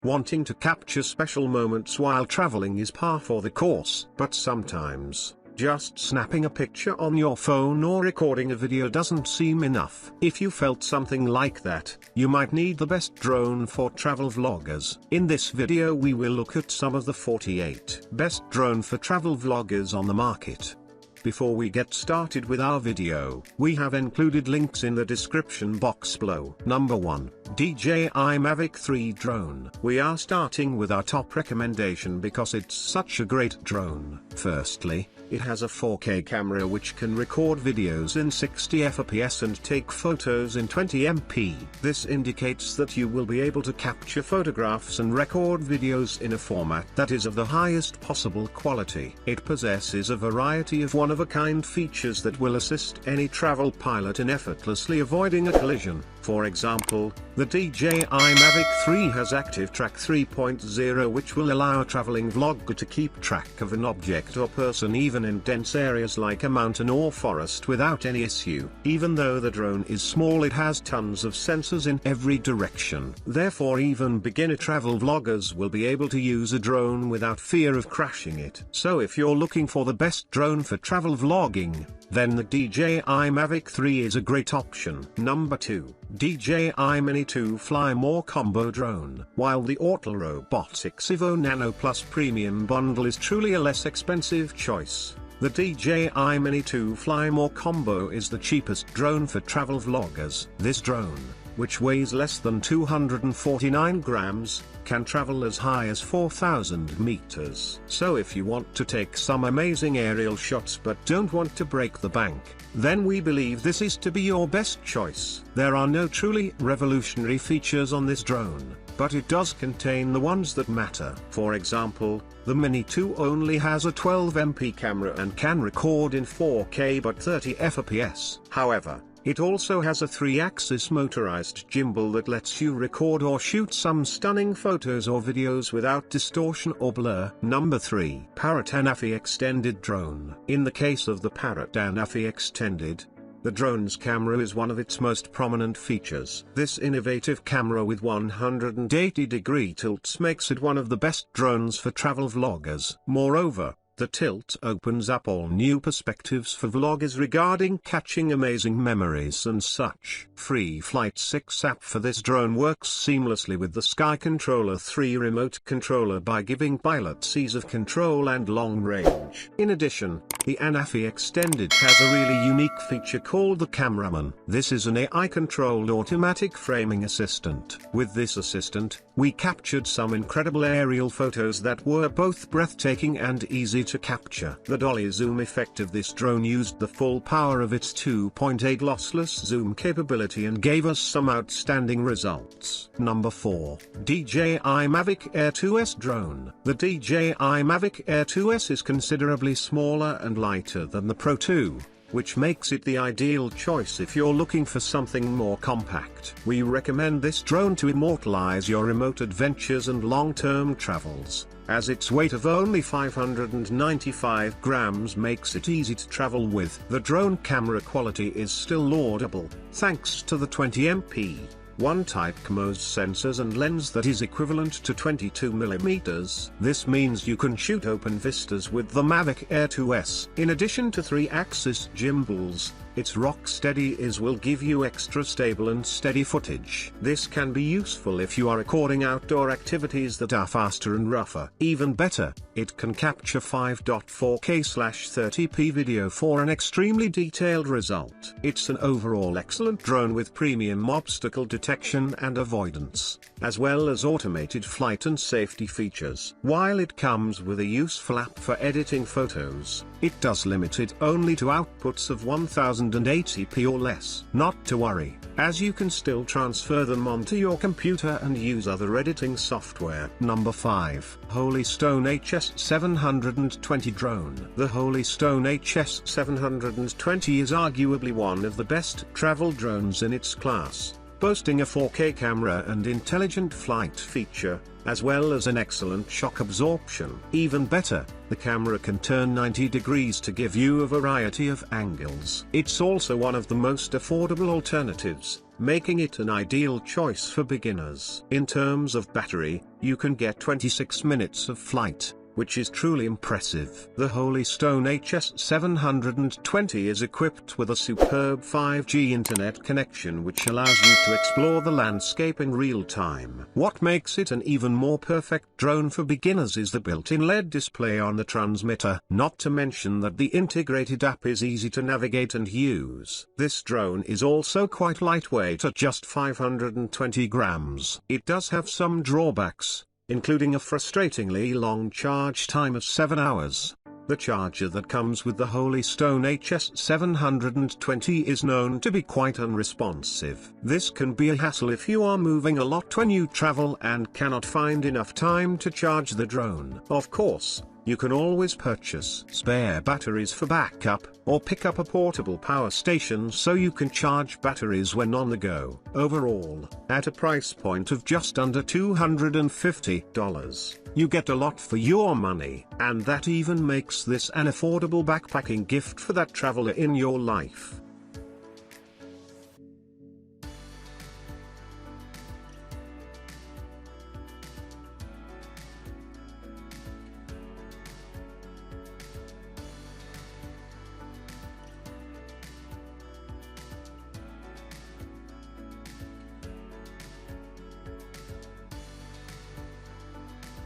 Wanting to capture special moments while traveling is par for the course. But sometimes, just snapping a picture on your phone or recording a video doesn't seem enough. If you felt something like that, you might need the best drone for travel vloggers. In this video we will look at some of the 48 best drone for travel vloggers on the market. Before we get started with our video, we have included links in the description box below. Number 1. DJI Mavic 3 Drone. We are starting with our top recommendation because it's such a great drone. Firstly, it has a 4K camera which can record videos in 60 fps and take photos in 20MP. This indicates that you will be able to capture photographs and record videos in a format that is of the highest possible quality. It possesses a variety of one-of-a-kind features that will assist any travel pilot in effortlessly avoiding a collision. For example, the DJI Mavic 3 has Active Track 3.0, which will allow a traveling vlogger to keep track of an object or person even in dense areas like a mountain or forest without any issue. Even though the drone is small, it has tons of sensors in every direction. Therefore even beginner travel vloggers will be able to use a drone without fear of crashing it. So if you're looking for the best drone for travel vlogging, then the DJI Mavic 3 is a great option. Number 2. DJI Mini 2 Fly More Combo Drone. While the Auto Robotics Evo Nano Plus Premium Bundle is truly a less expensive choice, the DJI Mini 2 Fly More Combo is the cheapest drone for travel vloggers. This drone, which weighs less than 249 grams, can travel as high as 4,000 meters. So if you want to take some amazing aerial shots but don't want to break the bank, then we believe this is to be your best choice. There are no truly revolutionary features on this drone, but it does contain the ones that matter. For example, the Mini 2 only has a 12MP camera and can record in 4K but 30 fps. However, it also has a 3-axis motorized gimbal that lets you record or shoot some stunning photos or videos without distortion or blur. Number 3. Parrot Anafi Extended Drone. In the case of the Parrot Anafi Extended, the drone's camera is one of its most prominent features. This innovative camera with 180-degree tilts makes it one of the best drones for travel vloggers. Moreover, the tilt opens up all new perspectives for vloggers regarding catching amazing memories and such. Free Flight 6 app for this drone works seamlessly with the Sky Controller 3 remote controller by giving pilots ease of control and long range. In addition, the Anafi Extended has a really unique feature called the Cameraman. This is an AI-controlled automatic framing assistant. With this assistant, we captured some incredible aerial photos that were both breathtaking and easy to capture. The dolly zoom effect of this drone used the full power of its 2.8 lossless zoom capability and gave us some outstanding results. Number 4. DJI Mavic Air 2S Drone. The DJI Mavic Air 2S is considerably smaller and lighter than the Pro 2, which makes it the ideal choice if you're looking for something more compact. We recommend this drone to immortalize your remote adventures and long-term travels, as its weight of only 595 grams makes it easy to travel with. The drone camera quality is still laudable, thanks to the 20MP, 1-type CMOS sensors and lens that is equivalent to 22mm. This means you can shoot open vistas with the Mavic Air 2S. In addition to 3-axis gimbals, its rock-steady is will give you extra stable and steady footage. This can be useful if you are recording outdoor activities that are faster and rougher. Even better, it can capture 5.4K/30p video for an extremely detailed result. It's an overall excellent drone with premium obstacle detection and avoidance, as well as automated flight and safety features. While it comes with a useful app for editing photos, it does limit it only to outputs of 1080p or less. Not to worry, as you can still transfer them onto your computer and use other editing software. Number 5. Holystone HS720 Drone. The Holystone HS720 is arguably one of the best travel drones in its class, boasting a 4K camera and intelligent flight feature, as well as an excellent shock absorption. Even better, the camera can turn 90 degrees to give you a variety of angles. It's also one of the most affordable alternatives, making it an ideal choice for beginners. In terms of battery, you can get 26 minutes of flight, which is truly impressive. The Holy Stone HS720 is equipped with a superb 5G internet connection which allows you to explore the landscape in real time. What makes it an even more perfect drone for beginners is the built-in LED display on the transmitter, not to mention that the integrated app is easy to navigate and use. This drone is also quite lightweight at just 520 grams. It does have some drawbacks, including a frustratingly long charge time of 7 hours. The charger that comes with the Holy Stone HS720 is known to be quite unresponsive. This can be a hassle if you are moving a lot when you travel and cannot find enough time to charge the drone. Of course, you can always purchase spare batteries for backup, or pick up a portable power station so you can charge batteries when on the go. Overall, at a price point of just under $250, you get a lot for your money, and that even makes this an affordable backpacking gift for that traveler in your life.